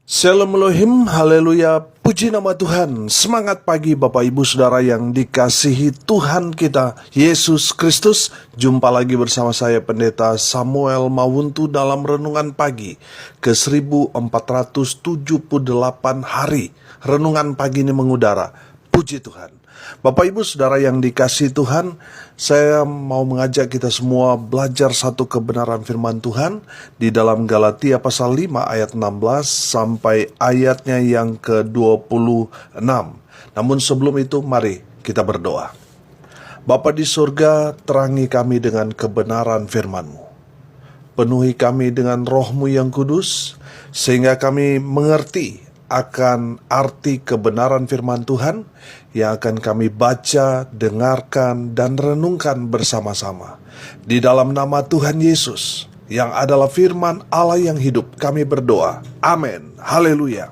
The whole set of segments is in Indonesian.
Shalom Elohim, haleluya, puji nama Tuhan. Semangat pagi Bapak Ibu Saudara yang dikasihi Tuhan kita, Yesus Kristus. Jumpa lagi bersama saya Pendeta Samuel Mawuntu dalam Renungan Pagi ke 1478 hari. Renungan pagi ini mengudara, puji Tuhan. Bapak Ibu Saudara yang dikasihi Tuhan, saya mau mengajak kita semua belajar satu kebenaran firman Tuhan di dalam Galatia pasal 5 ayat 16 sampai ayatnya yang ke-26. Namun sebelum itu mari kita berdoa. Bapa di surga, terangi kami dengan kebenaran firman-Mu. Penuhi kami dengan Roh-Mu yang kudus, sehingga kami mengerti akan arti kebenaran firman Tuhan yang akan kami baca, dengarkan, dan renungkan bersama-sama. Di dalam nama Tuhan Yesus, yang adalah firman Allah yang hidup, kami berdoa. Amin. Haleluya.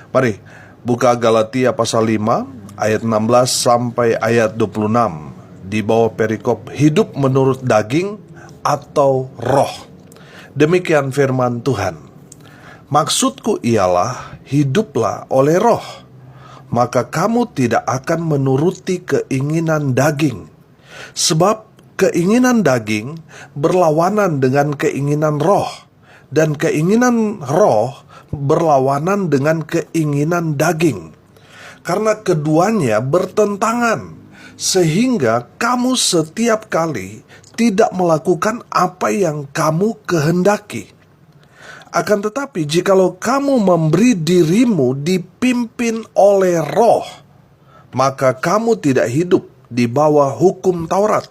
Mari, buka Galatia pasal 5, ayat 16 sampai ayat 26. Di bawah perikop, hidup menurut daging atau roh. Demikian firman Tuhan. Maksudku ialah, hiduplah oleh roh, maka kamu tidak akan menuruti keinginan daging. Sebab keinginan daging berlawanan dengan keinginan roh, dan keinginan roh berlawanan dengan keinginan daging. Karena keduanya bertentangan, sehingga kamu setiap kali tidak melakukan apa yang kamu kehendaki. Akan tetapi, jikalau kamu memberi dirimu dipimpin oleh roh, maka kamu tidak hidup di bawah hukum Taurat.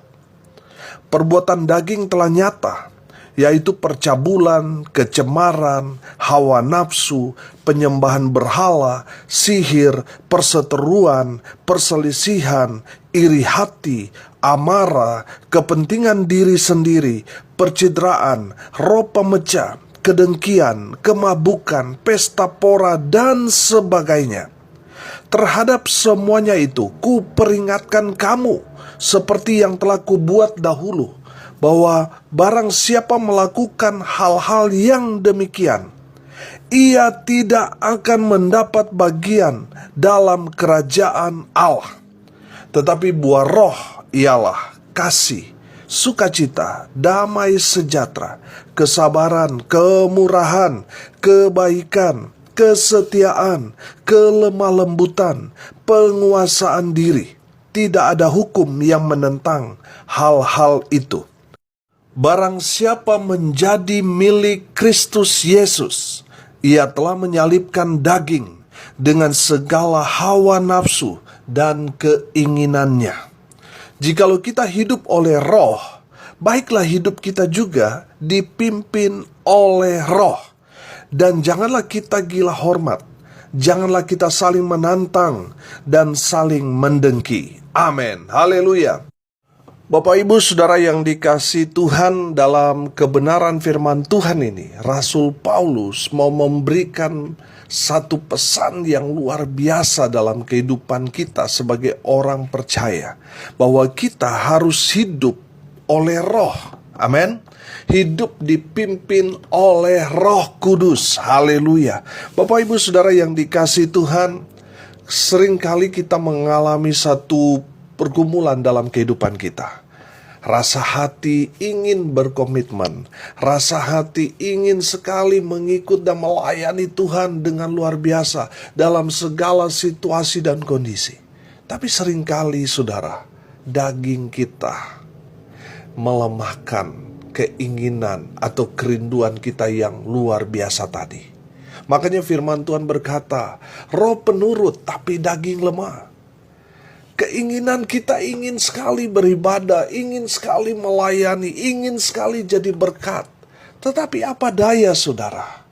Perbuatan daging telah nyata, yaitu percabulan, kecemaran, hawa nafsu, penyembahan berhala, sihir, perseteruan, perselisihan, iri hati, amarah, kepentingan diri sendiri, percideraan, roh pemecah, kedengkian, kemabukan, pesta pora, dan sebagainya. Terhadap semuanya itu, kuperingatkan kamu, seperti yang telah kubuat dahulu, bahwa barang siapa melakukan hal-hal yang demikian, ia tidak akan mendapat bagian dalam kerajaan Allah. Tetapi buah roh ialah kasih, sukacita, damai sejahtera, kesabaran, kemurahan, kebaikan, kesetiaan, kelemah lembutan, penguasaan diri. Tidak ada hukum yang menentang hal-hal itu. Barang siapa menjadi milik Kristus Yesus, ia telah menyalibkan daging dengan segala hawa nafsu dan keinginannya. Jikalau kita hidup oleh roh, baiklah hidup kita juga dipimpin oleh roh. Dan janganlah kita gila hormat, janganlah kita saling menantang dan saling mendengki. Amin. Haleluya. Bapak Ibu Saudara yang dikasihi Tuhan, dalam kebenaran firman Tuhan ini, Rasul Paulus mau memberikan satu pesan yang luar biasa dalam kehidupan kita sebagai orang percaya, bahwa kita harus hidup oleh roh. Amin. Hidup dipimpin oleh Roh Kudus. Haleluya. Bapak Ibu Saudara yang dikasihi Tuhan, seringkali kita mengalami satu pergumulan dalam kehidupan kita. Rasa hati ingin berkomitmen, rasa hati ingin sekali mengikut dan melayani Tuhan dengan luar biasa dalam segala situasi dan kondisi. Tapi seringkali saudara, daging kita melemahkan keinginan atau kerinduan kita yang luar biasa tadi. Makanya firman Tuhan berkata, roh penurut tapi daging lemah. Keinginan kita ingin sekali beribadah, ingin sekali melayani, ingin sekali jadi berkat. Tetapi apa daya saudara?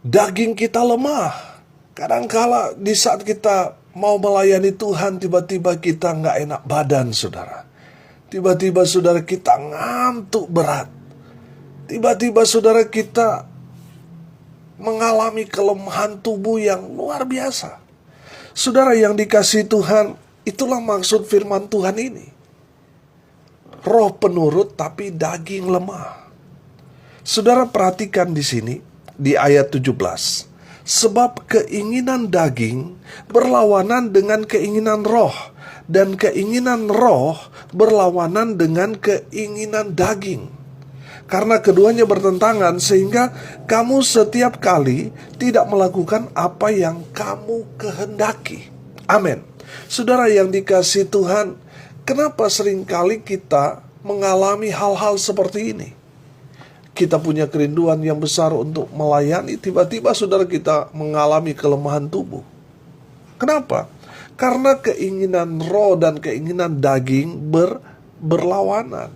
Daging kita lemah. Kadangkala di saat kita mau melayani Tuhan, tiba-tiba kita nggak enak badan saudara. Tiba-tiba saudara kita ngantuk berat. Tiba-tiba saudara kita mengalami kelemahan tubuh yang luar biasa. Saudara yang dikasihi Tuhan, itulah maksud firman Tuhan ini. Roh penurut tapi daging lemah. Saudara perhatikan di sini, di ayat 17. Sebab keinginan daging berlawanan dengan keinginan roh, dan keinginan roh berlawanan dengan keinginan daging. Karena keduanya bertentangan, sehingga kamu setiap kali tidak melakukan apa yang kamu kehendaki. Amin. Saudara yang dikasihi Tuhan, kenapa seringkali kita mengalami hal-hal seperti ini? Kita punya kerinduan yang besar untuk melayani, tiba-tiba saudara kita mengalami kelemahan tubuh. Kenapa? Karena keinginan roh dan keinginan daging berlawanan.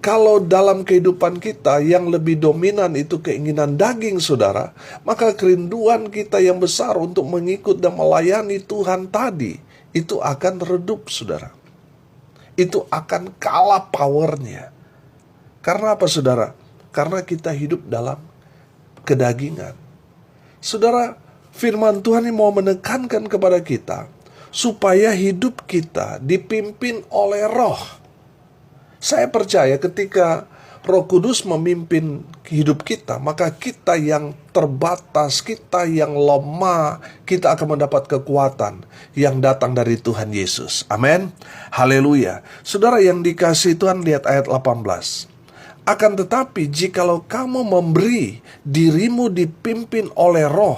Kalau dalam kehidupan kita yang lebih dominan itu keinginan daging, saudara, maka kerinduan kita yang besar untuk mengikut dan melayani Tuhan tadi, itu akan redup, saudara. Itu akan kalah powernya. Karena apa, saudara? Karena kita hidup dalam kedagingan. Saudara, firman Tuhan ini mau menekankan kepada kita, supaya hidup kita dipimpin oleh roh. Saya percaya ketika Roh Kudus memimpin hidup kita, maka kita yang terbatas, kita yang lemah, kita akan mendapat kekuatan yang datang dari Tuhan Yesus. Amin. Haleluya. Saudara yang dikasihi Tuhan, lihat ayat 18. Akan tetapi jikalau kamu memberi dirimu dipimpin oleh roh,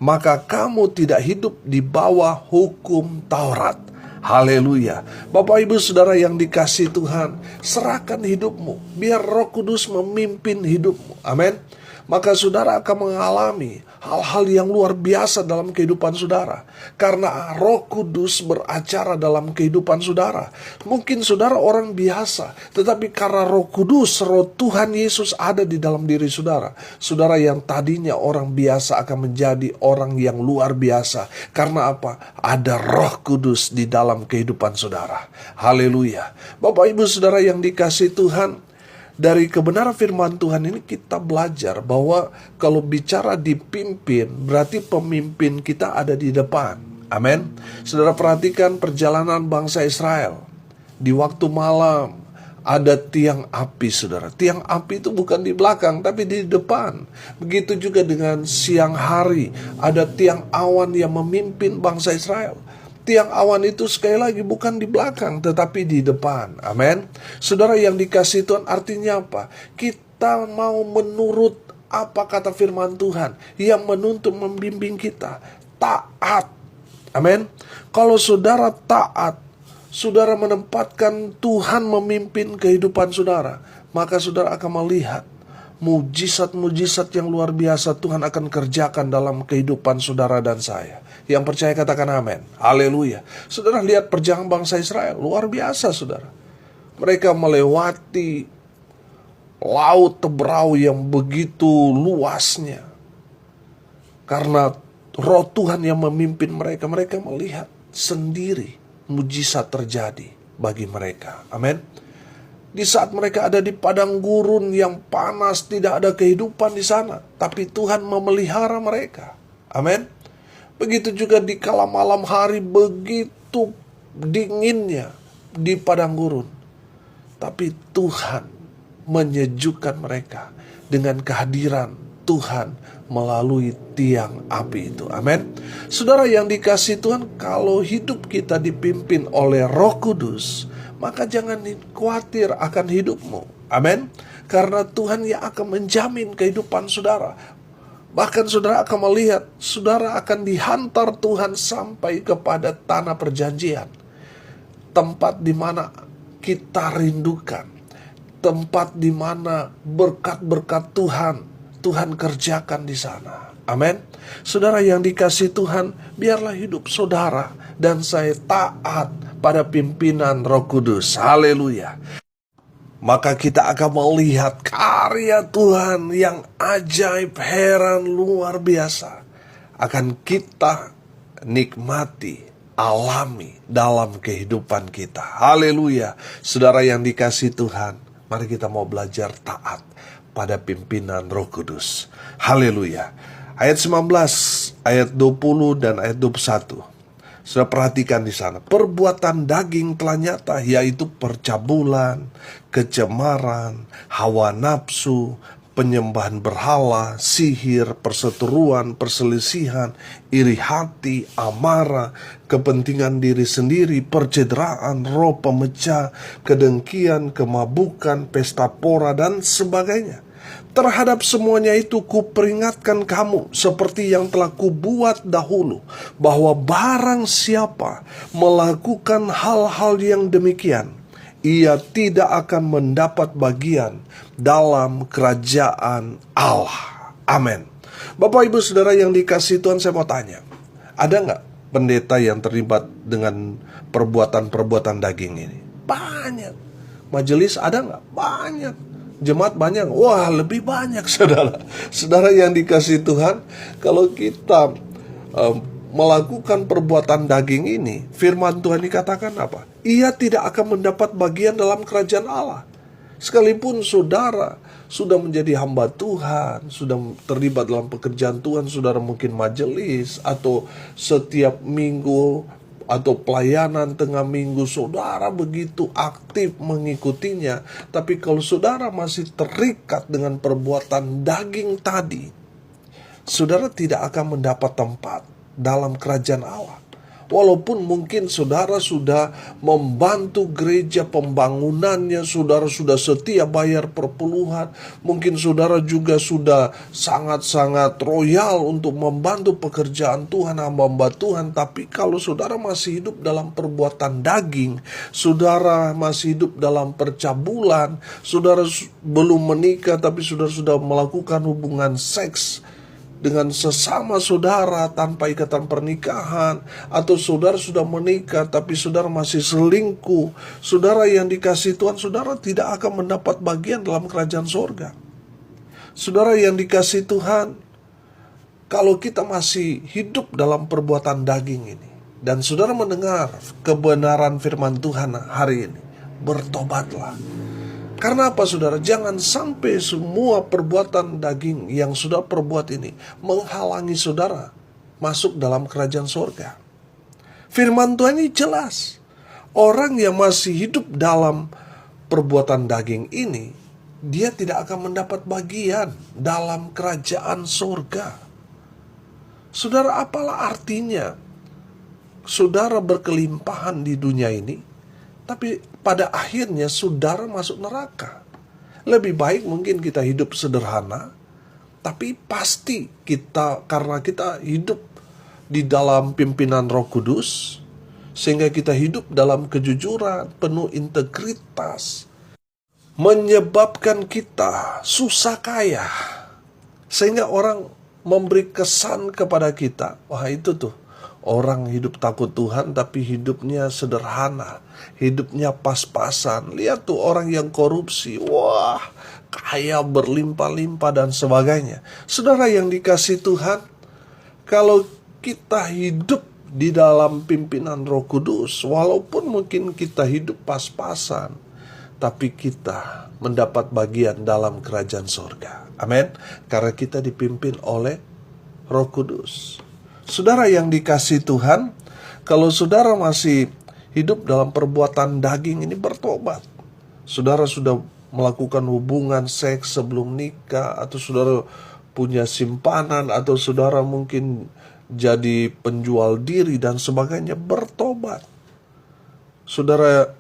maka kamu tidak hidup di bawah hukum Taurat. Haleluya. Bapak ibu saudara yang dikasihi Tuhan, serahkan hidupmu, biar Roh Kudus memimpin hidupmu. Amin. Maka saudara akan mengalami hal-hal yang luar biasa dalam kehidupan saudara, karena Roh Kudus beracara dalam kehidupan saudara. Mungkin saudara orang biasa, tetapi karena Roh Kudus, Roh Tuhan Yesus ada di dalam diri saudara, saudara yang tadinya orang biasa akan menjadi orang yang luar biasa. Karena apa? Ada Roh Kudus di dalam kehidupan saudara. Haleluya. Bapak ibu saudara yang dikasihi Tuhan, dari kebenaran firman Tuhan ini kita belajar bahwa kalau bicara dipimpin, berarti pemimpin kita ada di depan. Amin. Saudara perhatikan perjalanan bangsa Israel. Di waktu malam ada tiang api, saudara. Tiang api itu bukan di belakang, tapi di depan. Begitu juga dengan siang hari, ada tiang awan yang memimpin bangsa Israel. Tiang awan itu sekali lagi bukan di belakang, tetapi di depan. Amin. Saudara yang dikasihi Tuhan, artinya apa? Kita mau menurut apa kata firman Tuhan yang menuntun membimbing kita. Taat. Amin. Kalau saudara taat, saudara menempatkan Tuhan memimpin kehidupan saudara, maka saudara akan melihat mujizat-mujizat yang luar biasa Tuhan akan kerjakan dalam kehidupan saudara dan saya. Yang percaya katakan amin. Haleluya. Saudara lihat perjalanan bangsa Israel, luar biasa saudara. Mereka melewati laut Teberau yang begitu luasnya. Karena Roh Tuhan yang memimpin mereka, mereka melihat sendiri mujizat terjadi bagi mereka. Amin. Di saat mereka ada di padang gurun yang panas, tidak ada kehidupan di sana, tapi Tuhan memelihara mereka. Amin. Begitu juga di kala malam hari begitu dinginnya di padang gurun, tapi Tuhan menyejukkan mereka dengan kehadiran Tuhan melalui tiang api itu. Amin. Saudara yang dikasihi Tuhan, kalau hidup kita dipimpin oleh Roh Kudus, maka jangan khawatir akan hidupmu. Amin. Karena Tuhan yang akan menjamin kehidupan saudara. Bahkan saudara akan melihat, saudara akan dihantar Tuhan sampai kepada tanah perjanjian. Tempat di mana kita rindukan. Tempat di mana berkat-berkat Tuhan kerjakan di sana. Amin. Saudara yang dikasihi Tuhan, biarlah hidup saudara dan saya taat pada pimpinan Roh Kudus. Haleluya. Maka kita akan melihat karya Tuhan yang ajaib, heran, luar biasa. Akan kita nikmati, alami dalam kehidupan kita. Haleluya. Saudara yang dikasihi Tuhan, mari kita mau belajar taat pada pimpinan Roh Kudus. Haleluya. Ayat 19, ayat 20 dan ayat 21. Sudah perhatikan di sana. Perbuatan daging telah nyata, yaitu percabulan, kecemaran, hawa nafsu, penyembahan berhala, sihir, perseteruan, perselisihan, iri hati, amarah, kepentingan diri sendiri, percederaan, roh pemecah, kedengkian, kemabukan, pesta pora, dan sebagainya. Terhadap semuanya itu kuperingatkan kamu seperti yang telah kubuat dahulu, bahwa barang siapa melakukan hal-hal yang demikian, ia tidak akan mendapat bagian dalam kerajaan Allah. Amin. Bapak Ibu Saudara yang dikasihi Tuhan, saya mau tanya, ada nggak pendeta yang terlibat dengan perbuatan-perbuatan daging ini? Banyak. Majelis ada nggak? Banyak. Jemaat banyak? Wah, lebih banyak, saudara. Saudara yang dikasihi Tuhan, kalau kita melakukan perbuatan daging ini, firman Tuhan dikatakan apa? Ia tidak akan mendapat bagian dalam kerajaan Allah. Sekalipun saudara sudah menjadi hamba Tuhan, sudah terlibat dalam pekerjaan Tuhan, saudara mungkin majelis atau setiap minggu atau pelayanan tengah minggu, saudara begitu aktif mengikutinya. Tapi kalau saudara masih terikat dengan perbuatan daging tadi, saudara tidak akan mendapat tempat dalam kerajaan Allah. Walaupun mungkin saudara sudah membantu gereja pembangunannya, saudara sudah setia bayar perpuluhan, mungkin saudara juga sudah sangat-sangat royal untuk membantu pekerjaan Tuhan, hamba-hamba Tuhan. Tapi kalau saudara masih hidup dalam perbuatan daging, saudara masih hidup dalam percabulan, saudara belum menikah tapi saudara sudah melakukan hubungan seks dengan sesama saudara tanpa ikatan pernikahan, atau saudara sudah menikah tapi saudara masih selingkuh, saudara yang dikasihi Tuhan, saudara tidak akan mendapat bagian dalam kerajaan sorga. Saudara yang dikasihi Tuhan, kalau kita masih hidup dalam perbuatan daging ini, dan saudara mendengar kebenaran firman Tuhan hari ini, bertobatlah. Karena apa, saudara? Jangan sampai semua perbuatan daging yang sudah perbuat ini menghalangi saudara masuk dalam kerajaan sorga. Firman Tuhan ini jelas. Orang yang masih hidup dalam perbuatan daging ini, dia tidak akan mendapat bagian dalam kerajaan sorga. Saudara, apalah artinya saudara berkelimpahan di dunia ini, tapi pada akhirnya saudara masuk neraka? Lebih baik mungkin kita hidup sederhana, tapi pasti kita, karena kita hidup di dalam pimpinan Roh Kudus, sehingga kita hidup dalam kejujuran, penuh integritas, menyebabkan kita susah kaya, sehingga orang memberi kesan kepada kita, wah itu tuh orang hidup takut Tuhan tapi hidupnya sederhana, hidupnya pas-pasan. Lihat tuh orang yang korupsi, wah kaya berlimpah-limpah dan sebagainya. Saudara yang dikasihi Tuhan, kalau kita hidup di dalam pimpinan Roh Kudus, walaupun mungkin kita hidup pas-pasan, tapi kita mendapat bagian dalam kerajaan sorga. Amin. Karena kita dipimpin oleh Roh Kudus. Saudara yang dikasihi Tuhan, kalau saudara masih hidup dalam perbuatan daging ini, bertobat. Saudara sudah melakukan hubungan seks sebelum nikah, atau saudara punya simpanan, atau saudara mungkin jadi penjual diri dan sebagainya, bertobat. Saudara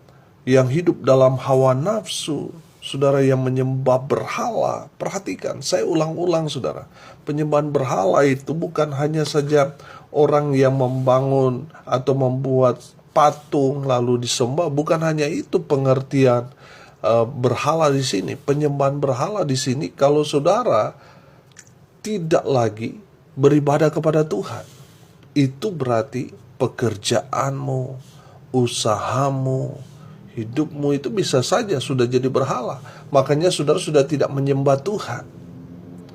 yang hidup dalam hawa nafsu, saudara yang menyembah berhala, perhatikan, saya ulang-ulang saudara, penyembahan berhala itu bukan hanya saja orang yang membangun atau membuat patung lalu disembah, bukan hanya itu pengertian berhala di sini. Penyembahan berhala di sini, kalau saudara tidak lagi beribadah kepada Tuhan, itu berarti pekerjaanmu, usahamu, hidupmu itu bisa saja sudah jadi berhala. Makanya saudara sudah tidak menyembah Tuhan.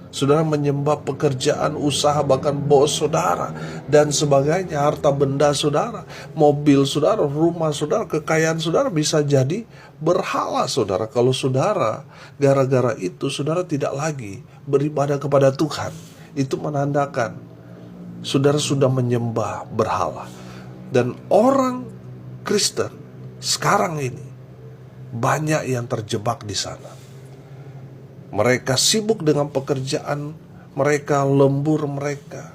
Saudara menyembah pekerjaan, usaha, bahkan bos saudara dan sebagainya, harta benda saudara, mobil saudara, rumah saudara, kekayaan saudara bisa jadi berhala saudara. Kalau saudara gara-gara itu saudara tidak lagi beribadah kepada Tuhan, itu menandakan saudara sudah menyembah berhala. Dan orang Kristen sekarang ini banyak yang terjebak di sana. Mereka sibuk dengan pekerjaan mereka, lembur mereka,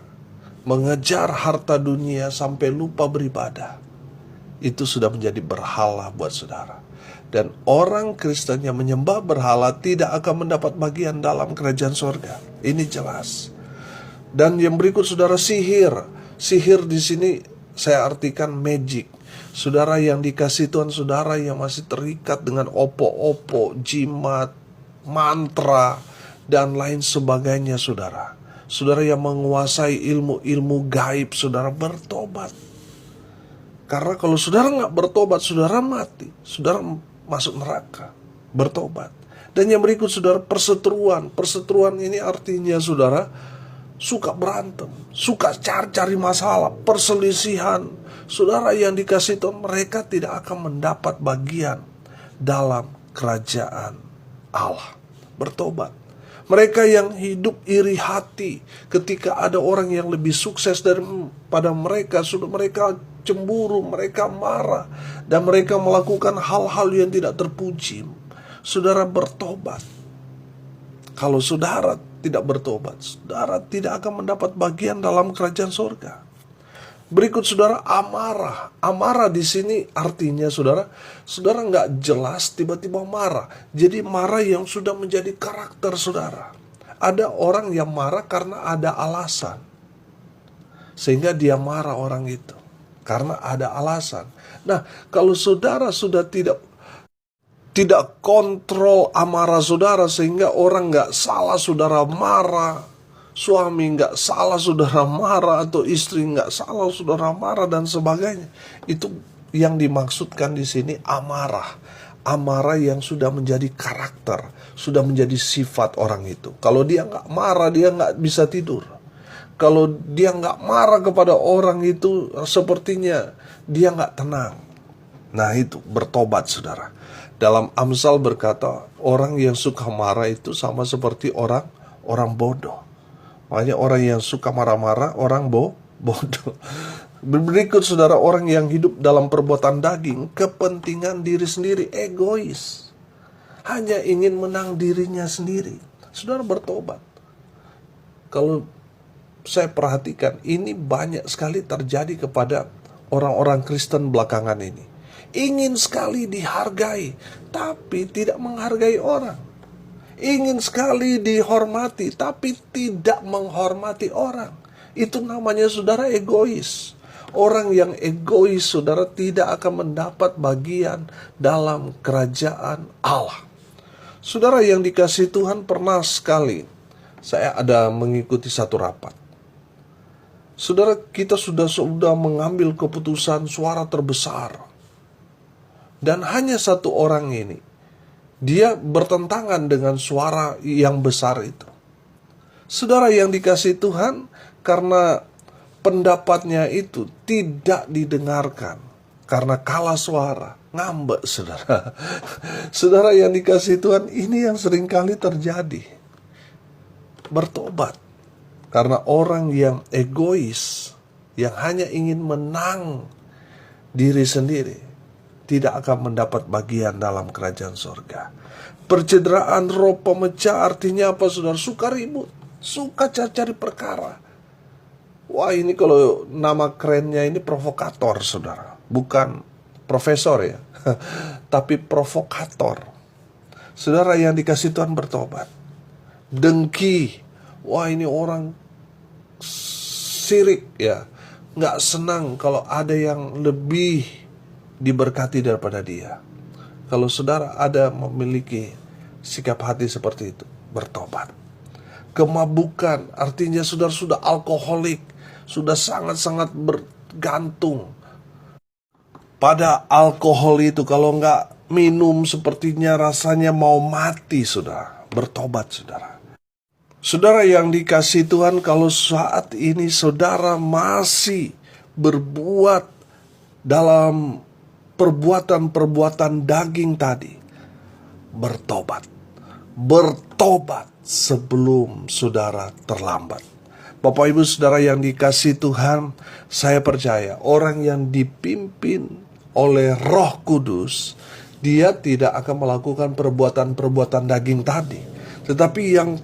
mengejar harta dunia sampai lupa beribadah. Itu sudah menjadi berhala buat saudara. Dan orang Kristen yang menyembah berhala tidak akan mendapat bagian dalam kerajaan surga. Ini jelas. Dan yang berikut saudara, sihir. Sihir di sini saya artikan magic. Saudara yang dikasih Tuhan, saudara yang masih terikat dengan opo-opo, jimat, mantra, dan lain sebagainya saudara. Saudara yang menguasai ilmu-ilmu gaib, saudara bertobat. Karena kalau saudara nggak bertobat, saudara mati. Saudara masuk neraka. Bertobat. Dan yang berikut saudara, perseteruan. Perseteruan ini artinya saudara suka berantem, suka cari-cari masalah, perselisihan. Saudara yang dikasih Tuhan, mereka tidak akan mendapat bagian dalam kerajaan Allah. Bertobat. Mereka yang hidup iri hati ketika ada orang yang lebih sukses daripada mereka, sudah mereka cemburu, mereka marah, dan mereka melakukan hal-hal yang tidak terpuji. Saudara bertobat. Kalau saudara tidak bertobat, saudara tidak akan mendapat bagian dalam kerajaan surga. Berikut saudara, amarah. Amarah di sini artinya saudara nggak jelas tiba-tiba marah. Jadi marah yang sudah menjadi karakter saudara. Ada orang yang marah karena ada alasan, sehingga dia marah orang itu karena ada alasan. Nah, kalau saudara sudah tidak kontrol amarah saudara, sehingga orang nggak salah saudara marah, suami nggak salah saudara marah, atau istri nggak salah saudara marah, dan sebagainya. Itu yang dimaksudkan di sini amarah. Amarah yang sudah menjadi karakter, sudah menjadi sifat orang itu. Kalau dia nggak marah, dia nggak bisa tidur. Kalau dia nggak marah kepada orang itu, sepertinya dia nggak tenang. Nah itu, bertobat saudara. Dalam Amsal berkata, orang yang suka marah itu sama seperti orang bodoh. Makanya orang yang suka marah-marah, orang bodoh. Berikut saudara, orang yang hidup dalam perbuatan daging, kepentingan diri sendiri, egois. Hanya ingin menang dirinya sendiri. Saudara bertobat. Kalau saya perhatikan, ini banyak sekali terjadi kepada orang-orang Kristen belakangan ini. Ingin sekali dihargai, tapi tidak menghargai orang. Ingin sekali dihormati, tapi tidak menghormati orang. Itu namanya saudara egois. Orang yang egois saudara tidak akan mendapat bagian dalam kerajaan Allah. Saudara yang dikasihi Tuhan, pernah sekali saya ada mengikuti satu rapat. Saudara, kita sudah mengambil keputusan suara terbesar. Dan hanya satu orang ini, dia bertentangan dengan suara yang besar itu. Saudara yang dikasihi Tuhan, karena pendapatnya itu tidak didengarkan, karena kalah suara, ngambek saudara. Saudara yang dikasihi Tuhan, ini yang seringkali terjadi. Bertobat. Karena orang yang egois, yang hanya ingin menang diri sendiri, tidak akan mendapat bagian dalam kerajaan surga. Percederaan roh pemecah artinya apa saudara? Suka ribut, suka cari-cari perkara. Wah, ini kalau nama kerennya ini provokator saudara. Bukan profesor ya, tapi provokator. Saudara yang dikasih Tuhan, bertobat. Dengki. Wah, ini orang sirik ya. Nggak senang kalau ada yang lebih diberkati daripada dia. Kalau saudara ada memiliki sikap hati seperti itu, bertobat. Kemabukan artinya saudara sudah alkoholik, sudah sangat-sangat bergantung pada alkohol itu. Kalau nggak minum sepertinya rasanya mau mati saudara. Bertobat saudara. Saudara yang dikasihi Tuhan, kalau saat ini saudara masih berbuat dalam perbuatan-perbuatan daging tadi, bertobat. Bertobat sebelum saudara terlambat. Bapak Ibu Saudara yang dikasihi Tuhan, saya percaya orang yang dipimpin oleh Roh Kudus, dia tidak akan melakukan perbuatan-perbuatan daging tadi. Tetapi yang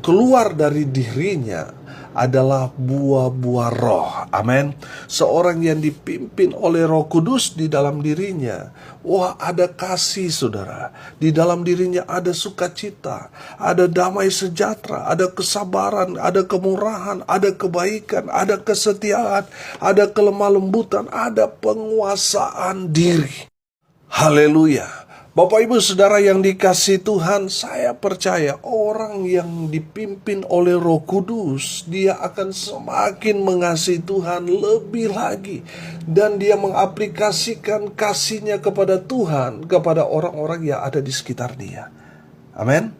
keluar dari dirinya adalah buah-buah roh. Amin. Seorang yang dipimpin oleh Roh Kudus di dalam dirinya, wah, ada kasih, saudara. Di dalam dirinya ada sukacita, ada damai sejahtera, ada kesabaran, ada kemurahan, ada kebaikan, ada kesetiaan, ada kelemah lembutan, ada penguasaan diri. Haleluya. Bapak Ibu Saudara yang dikasihi Tuhan, saya percaya orang yang dipimpin oleh Roh Kudus, dia akan semakin mengasihi Tuhan lebih lagi. Dan dia mengaplikasikan kasihnya kepada Tuhan, kepada orang-orang yang ada di sekitar dia. Amin.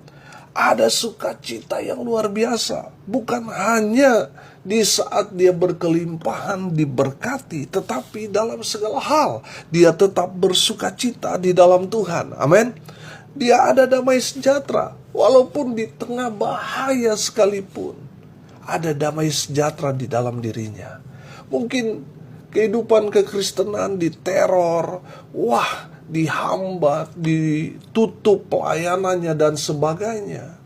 Ada sukacita yang luar biasa. Bukan hanya di saat dia berkelimpahan diberkati, tetapi dalam segala hal dia tetap bersukacita di dalam Tuhan. Amin. Dia ada damai sejahtera walaupun di tengah bahaya sekalipun. Ada damai sejahtera di dalam dirinya. Mungkin kehidupan kekristenan diteror, dihambat, ditutup pelayanannya dan sebagainya.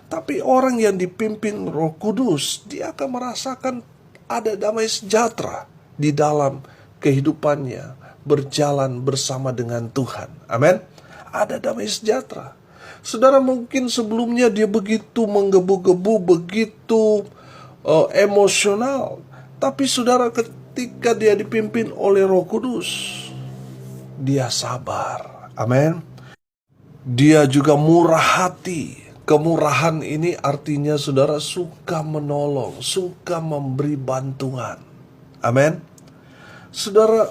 Tapi orang yang dipimpin Roh Kudus, dia akan merasakan ada damai sejahtera di dalam kehidupannya, berjalan bersama dengan Tuhan. Amin. Ada damai sejahtera. Saudara, mungkin sebelumnya dia begitu menggebu-gebu, begitu emosional. Tapi saudara, ketika dia dipimpin oleh Roh Kudus, dia sabar. Amin. Dia juga murah hati. Kemurahan ini artinya saudara suka menolong, suka memberi bantuan. Amin. Saudara,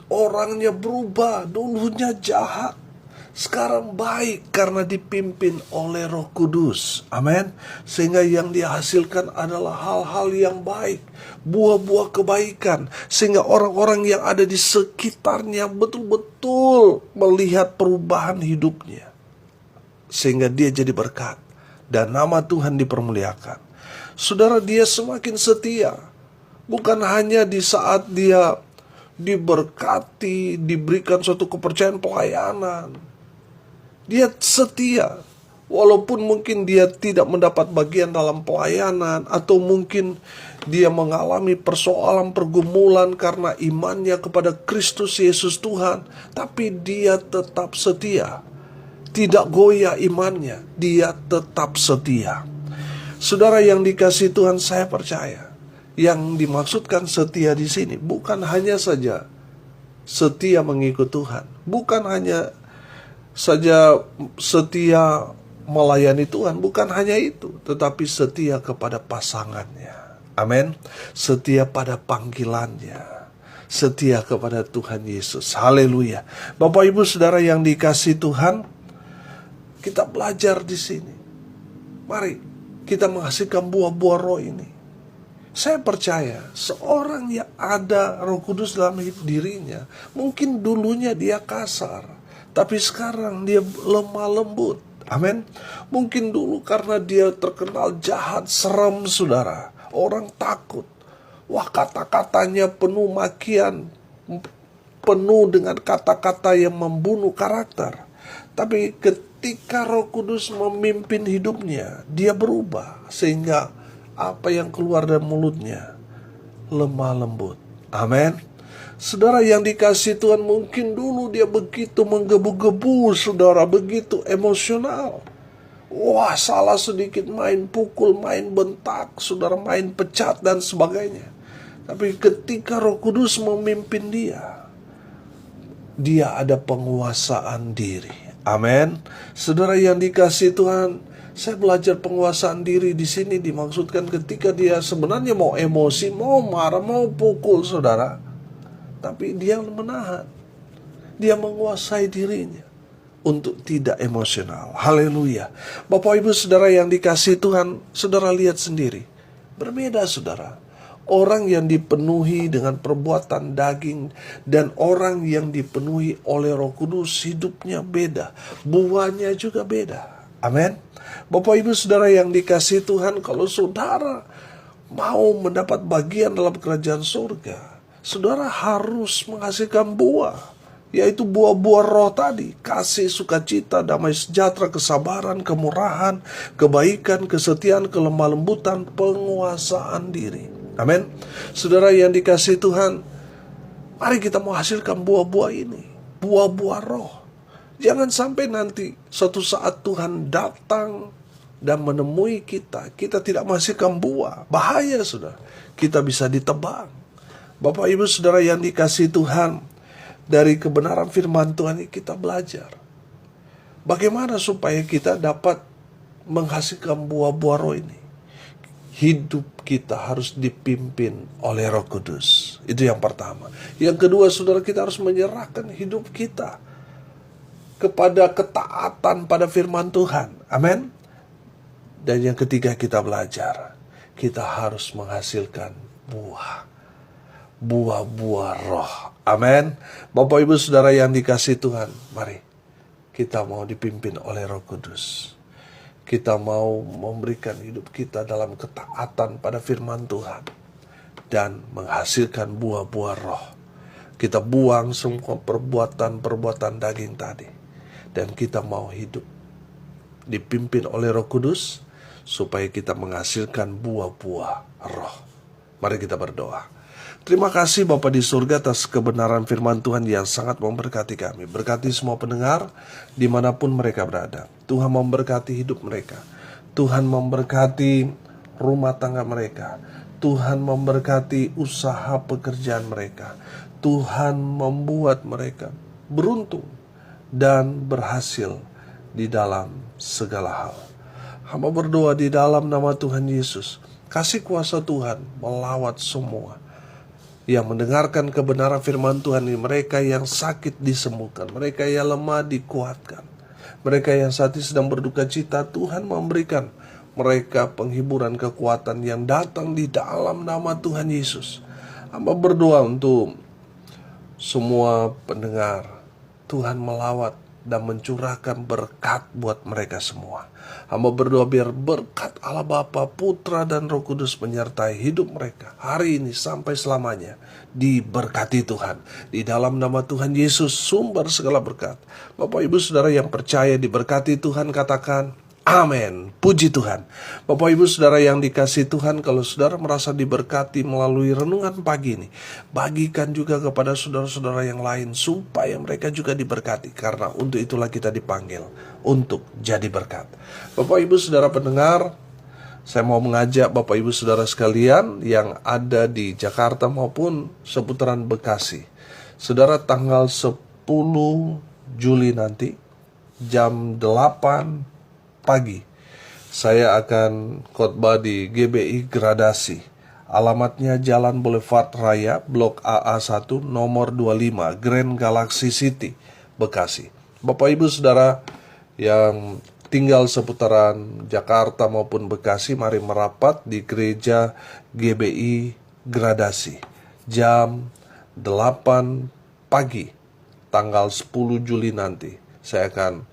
orangnya berubah, dulunya jahat, sekarang baik karena dipimpin oleh Roh Kudus. Amin. Sehingga yang dihasilkan adalah hal-hal yang baik, buah-buah kebaikan, sehingga orang-orang yang ada di sekitarnya betul-betul melihat perubahan hidupnya, sehingga dia jadi berkat dan nama Tuhan dipermuliakan. Saudara, dia semakin setia. Bukan hanya di saat dia diberkati, diberikan suatu kepercayaan pelayanan. Dia setia walaupun mungkin dia tidak mendapat bagian dalam pelayanan, atau mungkin dia mengalami persoalan pergumulan karena imannya kepada Kristus Yesus Tuhan, tapi dia tetap setia. Tidak goyah imannya, dia tetap setia. Saudara yang dikasihi Tuhan, saya percaya yang dimaksudkan setia di sini bukan hanya saja setia mengikut Tuhan, bukan hanya saja setia melayani Tuhan, bukan hanya itu, tetapi setia kepada pasangannya. Amin. Setia pada panggilannya, setia kepada Tuhan Yesus. Haleluya. Bapak Ibu Saudara yang dikasihi Tuhan, kita belajar di sini. Mari kita menghasilkan buah-buah roh ini. Saya percaya seorang yang ada Roh Kudus dalam dirinya, mungkin dulunya dia kasar, tapi sekarang dia lemah lembut. Amin. Mungkin dulu karena dia terkenal jahat, serem, saudara, orang takut. Kata-katanya penuh makian, penuh dengan kata-kata yang membunuh karakter. Tapi ketika Roh Kudus memimpin hidupnya, dia berubah sehingga apa yang keluar dari mulutnya lemah lembut. Amin. Saudara yang dikasihi Tuhan, mungkin dulu dia begitu menggebu-gebu, saudara, begitu emosional. Salah sedikit main pukul, main bentak, saudara, main pecat dan sebagainya. Tapi ketika Roh Kudus memimpin dia ada penguasaan diri. Amin. Saudara yang dikasihi Tuhan, saya belajar penguasaan diri di sini dimaksudkan ketika dia sebenarnya mau emosi, mau marah, mau pukul, saudara, tapi dia menahan. Dia menguasai dirinya untuk tidak emosional. Haleluya. Bapak Ibu Saudara yang dikasihi Tuhan, saudara lihat sendiri. Berbeda, saudara. Orang yang dipenuhi dengan perbuatan daging dan orang yang dipenuhi oleh Roh Kudus, hidupnya beda, buahnya juga beda. Amin. Bapak Ibu Saudara yang dikasihi Tuhan, kalau saudara mau mendapat bagian dalam kerajaan surga, saudara harus menghasilkan buah. yaitu buah-buah roh tadi: kasih, sukacita, damai sejahtera, kesabaran, kemurahan, kebaikan, kesetiaan, kelemah lembutan, penguasaan diri. Amin. Saudara yang dikasihi Tuhan, mari kita menghasilkan buah-buah ini, buah-buah roh. Jangan sampai nanti suatu saat Tuhan datang dan menemui kita, kita tidak menghasilkan buah. Bahaya, saudara. Kita bisa ditebang. Bapak Ibu Saudara yang dikasihi Tuhan, dari kebenaran firman Tuhan ini kita belajar bagaimana supaya kita dapat menghasilkan buah-buah roh ini. Hidup kita harus dipimpin oleh Roh Kudus. Itu yang pertama. Yang kedua, saudara, kita harus menyerahkan hidup kita kepada ketaatan pada firman Tuhan. Amin. Dan yang ketiga, kita belajar, kita harus menghasilkan buah-buah roh. Amin. Bapak Ibu Saudara yang dikasihi Tuhan, mari kita mau dipimpin oleh Roh Kudus. Kita mau memberikan hidup kita dalam ketaatan pada firman Tuhan dan menghasilkan buah-buah roh. Kita buang semua perbuatan daging tadi, dan kita mau hidup dipimpin oleh Roh Kudus supaya kita menghasilkan buah-buah roh. Mari kita berdoa. Terima kasih Bapa di surga atas kebenaran firman Tuhan yang sangat memberkati kami. Berkati semua pendengar dimanapun mereka berada. Tuhan memberkati hidup mereka. Tuhan memberkati rumah tangga mereka. Tuhan memberkati usaha pekerjaan mereka. Tuhan membuat mereka beruntung dan berhasil di dalam segala hal. Hamba berdoa di dalam nama Tuhan Yesus. Kasih kuasa Tuhan melawat semua yang mendengarkan kebenaran firman Tuhan ini. Mereka yang sakit disembuhkan, mereka yang lemah dikuatkan, mereka yang saat ini sedang berduka cita, Tuhan memberikan mereka penghiburan, kekuatan yang datang di dalam nama Tuhan Yesus. Hamba berdoa untuk semua pendengar, Tuhan melawat dan mencurahkan berkat buat mereka semua. Hamba berdoa biar berkat Allah Bapa, Putra, dan Roh Kudus menyertai hidup mereka hari ini sampai selamanya. Diberkati Tuhan. Di dalam nama Tuhan Yesus, sumber segala berkat. Bapak Ibu Saudara yang percaya diberkati Tuhan, katakan amin. Puji Tuhan. Bapak Ibu Saudara yang dikasihi Tuhan, kalau saudara merasa diberkati melalui renungan pagi ini, bagikan juga kepada saudara-saudara yang lain supaya mereka juga diberkati, karena untuk itulah kita dipanggil untuk jadi berkat. Bapak Ibu Saudara pendengar, saya mau mengajak Bapak Ibu Saudara sekalian yang ada di Jakarta maupun seputaran Bekasi. Saudara, tanggal 10 Juli nanti jam 8 pagi saya akan khotbah di GBI Gradasi. Alamatnya Jalan Boulevard Raya, Blok AA1, nomor 25, Grand Galaxy City, Bekasi. Bapak Ibu Saudara yang tinggal seputaran Jakarta maupun Bekasi, mari merapat di gereja GBI Gradasi jam 8 pagi tanggal 10 Juli nanti. Saya akan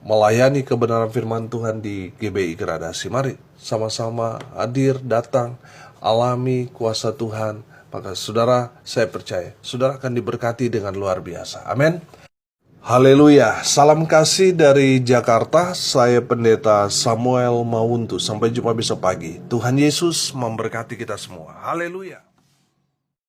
melayani kebenaran firman Tuhan di GBI Gradasi. Mari sama-sama hadir, datang, alami kuasa Tuhan. Maka saudara, saya percaya saudara akan diberkati dengan luar biasa. Amin. Haleluya. Salam kasih dari Jakarta. Saya Pendeta Samuel Mawuntu. Sampai jumpa besok pagi. Tuhan Yesus memberkati kita semua. Haleluya.